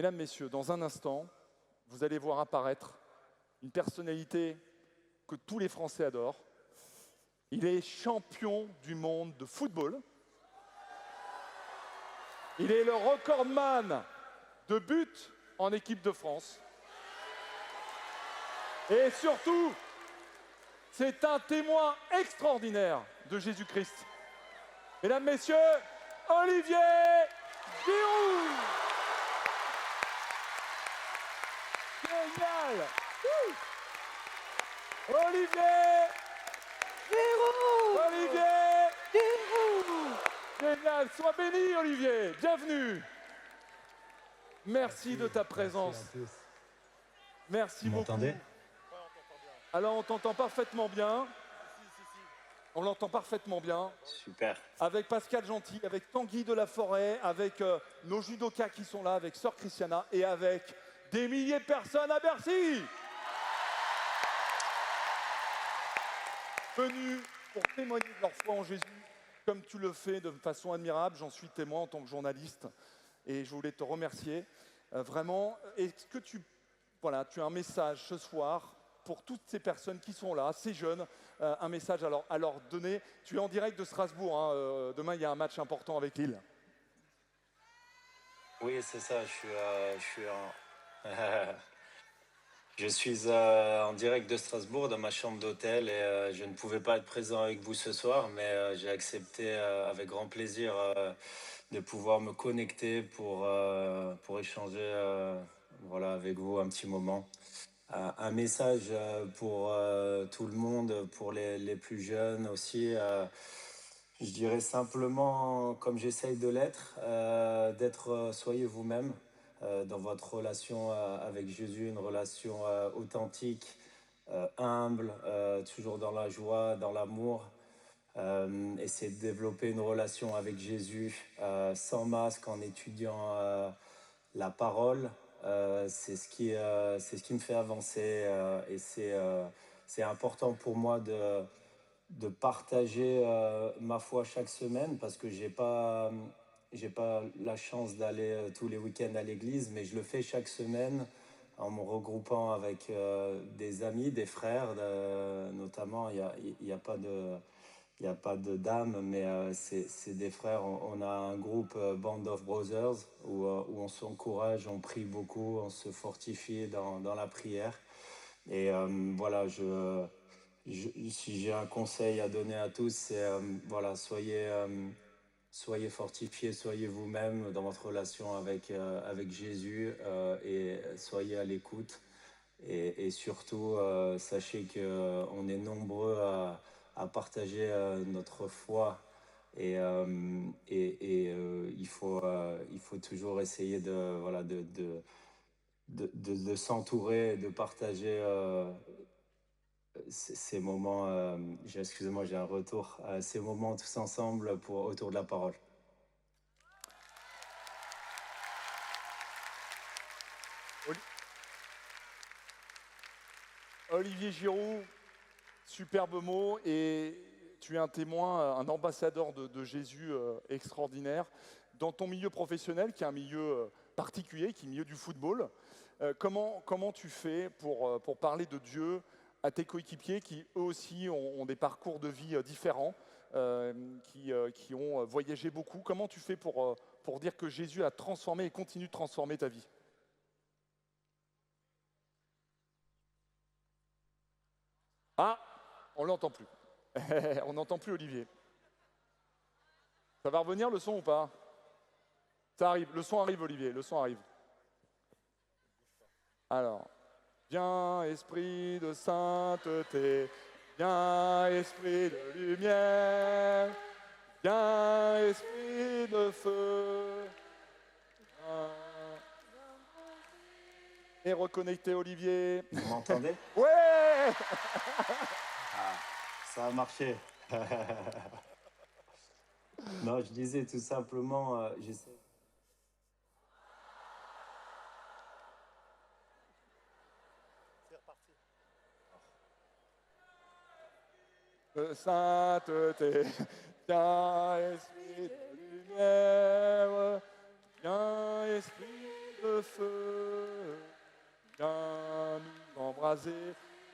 Mesdames, Messieurs, dans un instant, vous allez voir apparaître une personnalité que tous les Français adorent. Il est champion du monde de football. Il est le recordman de buts en équipe de France. Et surtout, c'est un témoin extraordinaire de Jésus-Christ. Mesdames, Messieurs, Olivier Giroud. Génial. Olivier Giroud. Olivier Giroud. Génial. Sois béni, Olivier. Bienvenue. Merci de ta présence. Merci Vous beaucoup. m'entendez? Alors, on t'entend parfaitement bien. On l'entend parfaitement bien. Super. Avec Pascal Gentil, avec Tanguy de la Forêt, avec nos judokas qui sont là, avec Sœur Christiana et avec des milliers de personnes à Bercy. Venus pour témoigner de leur foi en Jésus, comme tu le fais de façon admirable. J'en suis témoin en tant que journaliste et je voulais te remercier. Vraiment, est-ce que tu as un message ce soir pour toutes ces personnes qui sont là, ces jeunes, un message à leur donner. Tu es en direct de Strasbourg, hein, demain il y a un match important avec Lille. Oui, c'est ça, je suis en direct de Strasbourg dans ma chambre d'hôtel et je ne pouvais pas être présent avec vous ce soir, mais j'ai accepté avec grand plaisir de pouvoir me connecter pour échanger voilà, avec vous un petit moment. Un message pour tout le monde, pour les plus jeunes aussi. Je dirais simplement, comme j'essaye de l'être, soyez vous-même dans votre relation avec Jésus, une relation authentique, humble, toujours dans la joie, dans l'amour. Essayez de développer une relation avec Jésus sans masque, en étudiant la parole. C'est ce qui me fait avancer et c'est important pour moi de partager ma foi chaque semaine parce que j'ai pas la chance d'aller tous les week-ends à l'église, mais je le fais chaque semaine en me regroupant avec des amis, des frères, notamment. Il y a pas de il y a pas de dames, mais c'est des frères. On a un groupe Band of Brothers où on s'encourage, on prie beaucoup, on se fortifie dans la prière. Et voilà, si j'ai un conseil à donner à tous, c'est voilà, soyez fortifiés, soyez vous-même dans votre relation avec Jésus et soyez à l'écoute. Et surtout, sachez qu'on est nombreux à partager notre foi et il faut toujours essayer voilà, de s'entourer, de partager ces moments, excusez-moi, j'ai un retour, ces moments tous ensemble autour de la parole. Olivier Giroud, superbe mot, et tu es un témoin, un ambassadeur de Jésus extraordinaire. Dans ton milieu professionnel, qui est un milieu particulier, qui est le milieu du football, comment tu fais pour parler de Dieu à tes coéquipiers qui, eux aussi, ont des parcours de vie différents, qui ont voyagé beaucoup? Comment tu fais pour dire que Jésus a transformé et continue de transformer ta vie? Ah, on l'entend plus. On n'entend plus Olivier. Ça va revenir le son ou pas? Ça arrive, le son arrive Olivier, le son arrive. Alors, viens esprit de sainteté, viens esprit de lumière, viens esprit de feu. Et reconnecter Olivier. Vous m'entendez? Ouais. Ah, ça a marché. Non, je disais tout simplement, j'essaie. C'est reparti. De sainteté, viens esprit de lumière, viens esprit Le feu vient nous embraser.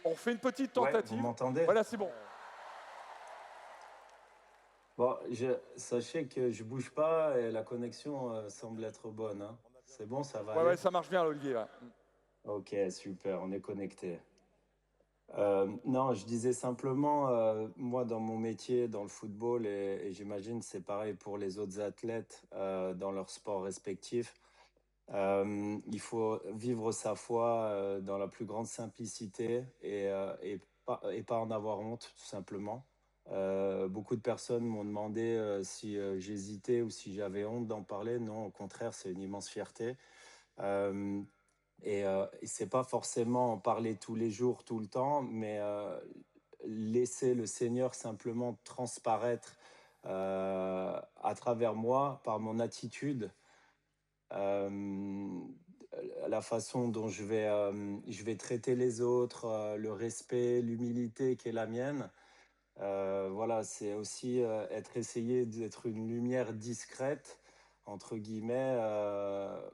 On fait une petite Ouais, vous tentative. m'entendez? Voilà, c'est bon. Bon, sachez que je bouge pas et la connexion semble être bonne, hein. C'est bon, ça va Ouais, aller? ça marche bien, Olivier. Ouais. Ok, super, on est connecté. Non, je disais simplement, moi dans mon métier, dans le football, et j'imagine c'est pareil pour les autres athlètes dans leur sport respectif, il faut vivre sa foi dans la plus grande simplicité et pas en avoir honte, tout simplement. Beaucoup de personnes m'ont demandé si j'hésitais ou si j'avais honte d'en parler. Non, au contraire, c'est une immense fierté. Euh, et c'est pas forcément en parler tous les jours, tout le temps, mais laisser le Seigneur simplement transparaître à travers moi par mon attitude, euh, la façon dont je vais traiter les autres, le respect, l'humilité qui est la mienne. Voilà, c'est aussi essayer d'être une lumière discrète, entre guillemets,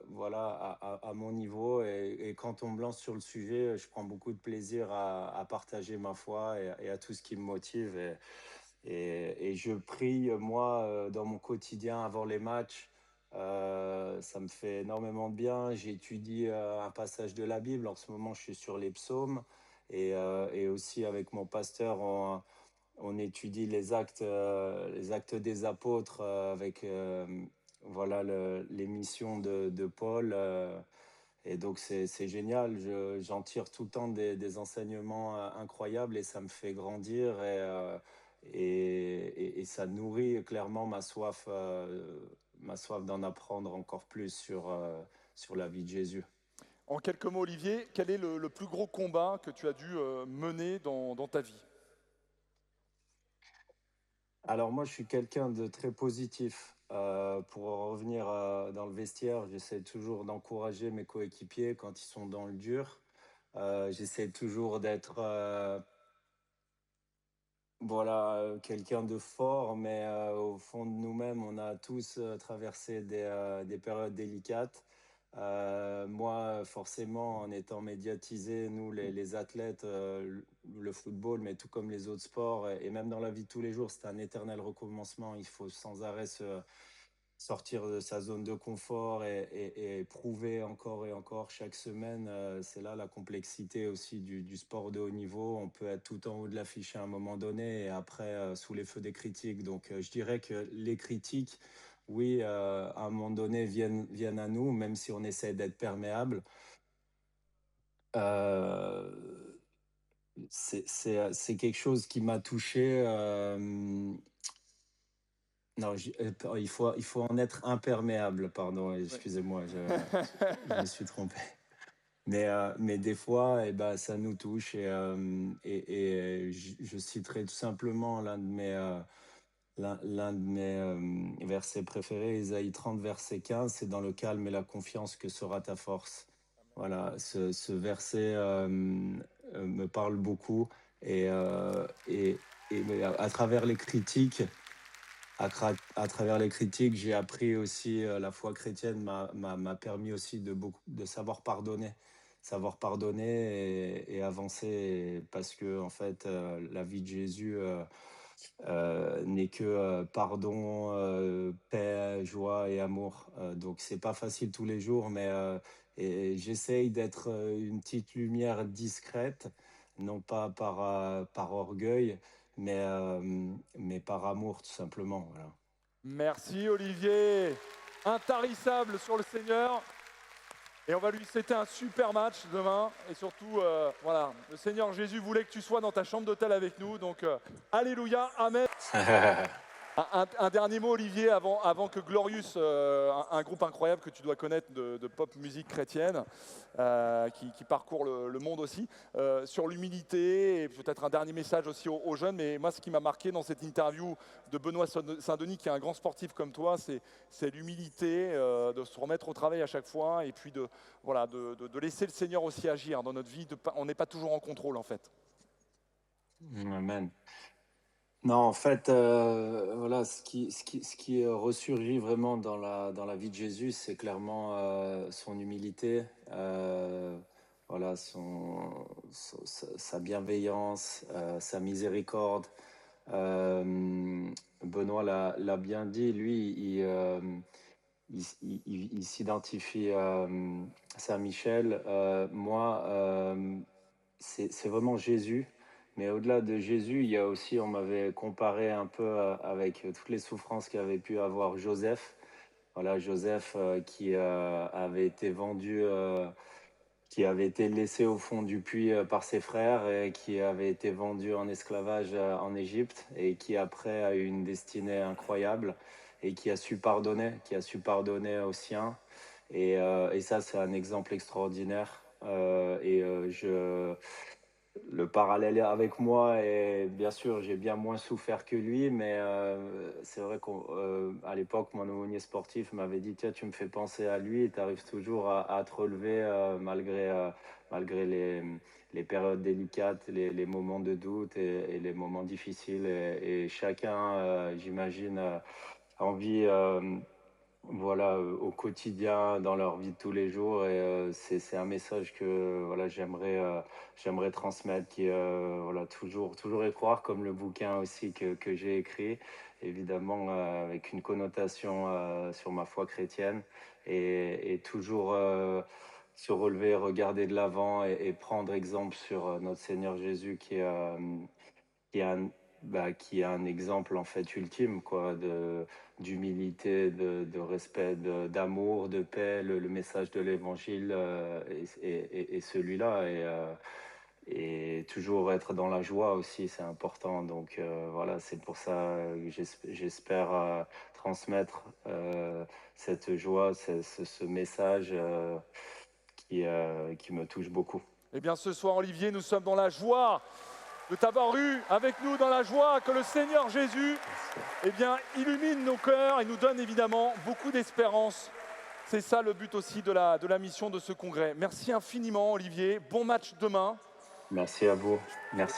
voilà, à mon niveau. Et quand on me lance sur le sujet, je prends beaucoup de plaisir à partager ma foi et à tout ce qui me motive. Et je prie, moi, dans mon quotidien avant les matchs. Ça me fait énormément de bien. J'étudie un passage de la Bible. En ce moment, je suis sur les psaumes. Et aussi avec mon pasteur, on étudie les actes des apôtres avec voilà les missions de Paul. Et donc c'est génial. J'en tire tout le temps des enseignements incroyables et ça me fait grandir et ça nourrit clairement ma soif d'en apprendre encore plus sur la vie de Jésus. En quelques mots, Olivier, quel est le plus gros combat que tu as dû mener dans ta vie? Alors moi, je suis quelqu'un de très positif. Pour revenir dans le vestiaire, j'essaie toujours d'encourager mes coéquipiers quand ils sont dans le dur. J'essaie toujours d'être voilà, quelqu'un de fort, mais au fond de nous-mêmes, on a tous traversé des périodes délicates. Moi, forcément, en étant médiatisé, nous, les athlètes, le football, mais tout comme les autres sports, et même dans la vie de tous les jours, c'est un éternel recommencement. Il faut sans arrêt sortir de sa zone de confort et prouver encore et encore chaque semaine. C'est là la complexité aussi du sport de haut niveau. On peut être tout en haut de l'affiche à un moment donné et après sous les feux des critiques. Donc je dirais que les critiques, oui, à un moment donné, viennent à nous, même si on essaie d'être perméable. Euh, c'est quelque chose qui m'a touché. Non, il faut en être imperméable, pardon, Oui. excusez-moi, je me suis trompé. Mais des fois, ça nous touche et je citerai tout simplement l'un de mes versets préférés, Ésaïe 30, verset 15, c'est dans le calme et la confiance que sera ta force. Voilà, ce verset me parle beaucoup et, euh, et, et à travers les critiques, à travers les critiques, j'ai appris aussi la foi chrétienne m'a permis aussi de savoir pardonner et avancer parce que en fait la vie de Jésus n'est que pardon, paix, joie et amour. Donc c'est pas facile tous les jours, mais et j'essaye d'être une petite lumière discrète, non pas par orgueil, mais par amour, tout simplement. Voilà. Merci, Olivier. Intarissable sur le Seigneur. Et on va lui souhaiter un super match demain. Et surtout, voilà, le Seigneur Jésus voulait que tu sois dans ta chambre d'hôtel avec nous. Donc, alléluia, amen. Un dernier mot, Olivier, avant que Glorious, un groupe incroyable que tu dois connaître de pop musique chrétienne, qui parcourt le monde aussi, sur l'humilité et peut-être un dernier message aussi aux jeunes. Mais moi, ce qui m'a marqué dans cette interview de Benoît Saint-Denis, qui est un grand sportif comme toi, c'est l'humilité, de se remettre au travail à chaque fois et puis voilà, de laisser le Seigneur aussi agir dans notre vie. On n'est pas toujours en contrôle, en fait. Amen. Non, en fait, voilà, ce qui ressurgit vraiment dans la vie de Jésus, c'est clairement son humilité, voilà, sa bienveillance, sa miséricorde. Euh, Benoît l'a bien dit, lui, il s'identifie à Saint-Michel. Moi, c'est vraiment Jésus. Mais au-delà de Jésus, il y a aussi, on m'avait comparé un peu avec toutes les souffrances qu'avait pu avoir Joseph. Voilà, Joseph qui avait été vendu, qui avait été laissé au fond du puits par ses frères et qui avait été vendu en esclavage en Égypte et qui après a eu une destinée incroyable et qui a su pardonner aux siens. Et ça, c'est un exemple extraordinaire. Le parallèle avec moi est, bien sûr, j'ai bien moins souffert que lui, mais c'est vrai qu'à l'époque, mon aumônier sportif m'avait dit, tiens, tu me fais penser à lui et tu arrives toujours à te relever malgré les périodes délicates, les moments de doute et les moments difficiles. Et chacun, j'imagine, a envie voilà, au quotidien, dans leur vie de tous les jours. Et c'est un message que voilà, j'aimerais transmettre, qui voilà, toujours y croire, comme le bouquin aussi que j'ai écrit, évidemment avec une connotation sur ma foi chrétienne, et toujours se relever, regarder de l'avant et prendre exemple sur notre Seigneur Jésus qui est un, qui est un exemple en fait ultime quoi, d'humilité, de respect, d'amour, de paix. Le message de l'évangile est celui-là. Et toujours être dans la joie aussi, c'est important. Donc voilà, c'est pour ça que j'espère transmettre cette joie, ce message qui me touche beaucoup. Eh bien, ce soir, Olivier, nous sommes dans la joie de t'avoir eu avec nous, dans la joie que le Seigneur Jésus, eh bien, illumine nos cœurs et nous donne évidemment beaucoup d'espérance. C'est ça le but aussi de la mission de ce congrès. Merci infiniment, Olivier. Bon match demain. Merci à vous. Merci.